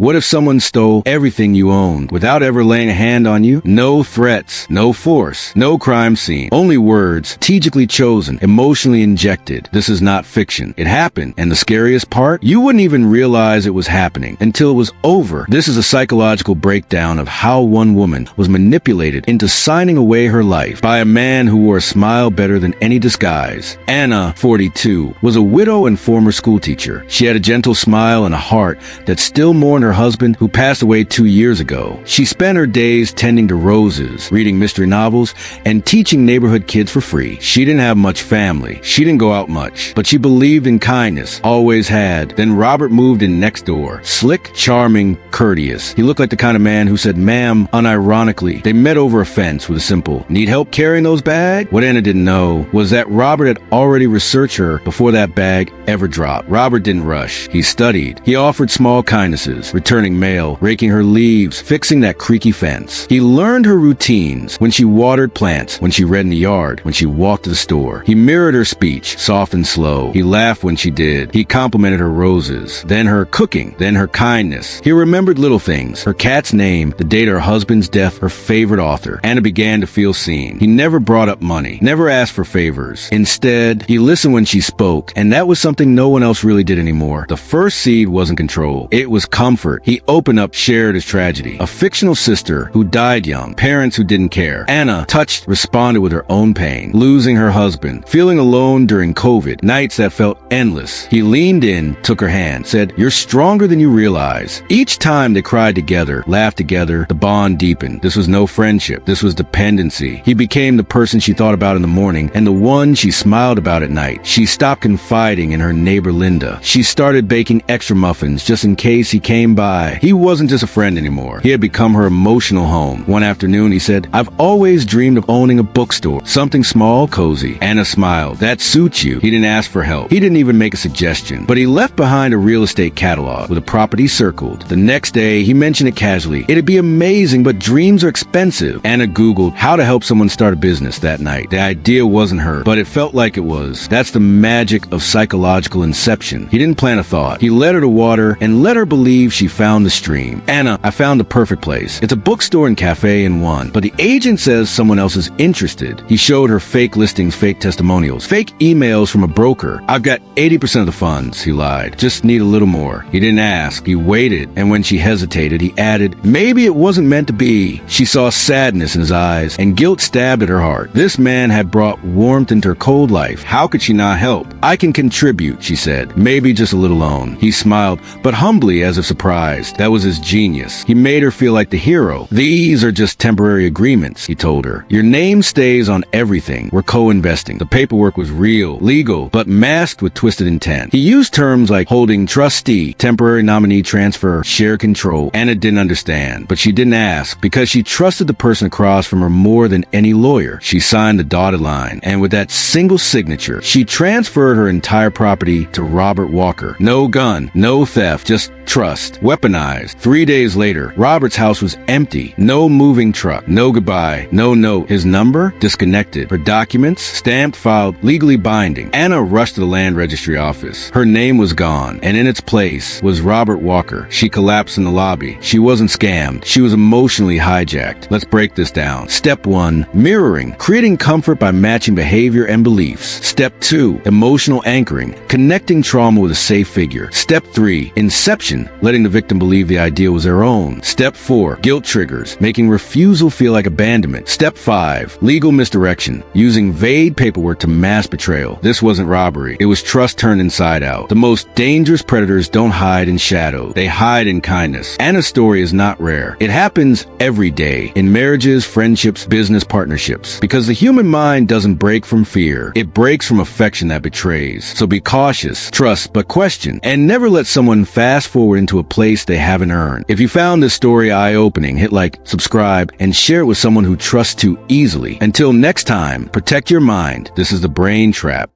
What if someone stole everything you owned without ever laying a hand on you? No threats, no force, no crime scene, only words, strategically chosen, emotionally injected. This is not fiction. It happened, and the scariest part? You wouldn't even realize it was happening until it was over. This is a psychological breakdown of how one woman was manipulated into signing away her life by a man who wore a smile better than any disguise. Anna, 42, was a widow and former schoolteacher. She had a gentle smile and a heart that still mourned her husband who passed away 2 years ago. She spent her days tending to roses, reading mystery novels, and teaching neighborhood kids for free. She didn't have much family. She didn't go out much, but she believed in kindness, always had. Then Robert moved in next door. Slick, charming, courteous. He looked like the kind of man who said, "Ma'am," unironically. They met over a fence with a simple, "Need help carrying those bags?" What Anna didn't know was that Robert had already researched her before that bag ever dropped. Robert didn't rush. He studied. He offered small kindnesses, returning mail, raking her leaves, fixing that creaky fence. He learned her routines, when she watered plants, when she read in the yard, when she walked to the store. He mirrored her speech, soft and slow. He laughed when she did. He complimented her roses, then her cooking, then her kindness. He remembered little things, her cat's name, the date of her husband's death, her favorite author. Anna began to feel seen. He never brought up money, never asked for favors. Instead, he listened when she spoke, and that was something no one else really did anymore. The first seed wasn't control. It was comfort. He opened up, shared his tragedy. A fictional sister who died young, parents who didn't care. Anna, touched, responded with her own pain. Losing her husband, feeling alone during COVID, nights that felt endless. He leaned in, took her hand, said, "You're stronger than you realize." Each time they cried together, laughed together, the bond deepened. This was no friendship. This was dependency. He became the person she thought about in the morning and the one she smiled about at night. She stopped confiding in her neighbor Linda. She started baking extra muffins just in case he came by. He wasn't just a friend anymore. He had become her emotional home. One afternoon he said, "I've always dreamed of owning a bookstore. Something small, cozy." Anna smiled. "That suits you." He didn't ask for help. He didn't even make a suggestion. But he left behind a real estate catalog with a property circled. The next day, he mentioned it casually. "It'd be amazing, but dreams are expensive." Anna Googled how to help someone start a business that night. The idea wasn't her, but it felt like it was. That's the magic of psychological inception. He didn't plant a thought. He led her to water and let her believe she found the stream. "Anna, I found the perfect place. It's a bookstore and cafe in one, but the agent says someone else is interested." He showed her fake listings, fake testimonials, fake emails from a broker. "I've got 80% of the funds," he lied. "Just need a little more." He didn't ask. He waited, and when she hesitated, he added, "Maybe it wasn't meant to be." She saw sadness in his eyes, and guilt stabbed at her heart. This man had brought warmth into her cold life. How could she not help? "I can contribute," she said. "Maybe just a little loan." He smiled, but humbly as if surprised. That was his genius. He made her feel like the hero. "These are just temporary agreements," he told her. "Your name stays on everything. We're co-investing." The paperwork was real, legal, but masked with twisted intent. He used terms like holding trustee, temporary nominee transfer, share control. Anna didn't understand, but she didn't ask because she trusted the person across from her more than any lawyer. She signed the dotted line, and with that single signature, she transferred her entire property to Robert Walker. No gun, no theft, just trust. Weaponized. 3 days later, Robert's house was empty. No moving truck. No goodbye. No note. His number? Disconnected. Her documents? Stamped, filed, legally binding. Anna rushed to the land registry office. Her name was gone, and in its place was Robert Walker. She collapsed in the lobby. She wasn't scammed. She was emotionally hijacked. Let's break this down. Step 1, mirroring. Creating comfort by matching behavior and beliefs. Step 2, emotional anchoring. Connecting trauma with a safe figure. Step 3, inception. Letting the victim believe the idea was their own. Step 4, guilt triggers. Making refusal feel like abandonment. Step 5, legal misdirection. Using vague paperwork to mask betrayal. This wasn't robbery. It was trust turned inside out. The most dangerous predators don't hide in shadow. They hide in kindness. Anna's story is not rare. It happens every day in marriages, friendships, business partnerships. Because the human mind doesn't break from fear. It breaks from affection that betrays. So be cautious, trust, but question, and never let someone fast forward into a place they haven't earned. If you found this story eye-opening, hit like, subscribe, and share it with someone who trusts too easily. Until next time, protect your mind. This is The Brain Trap.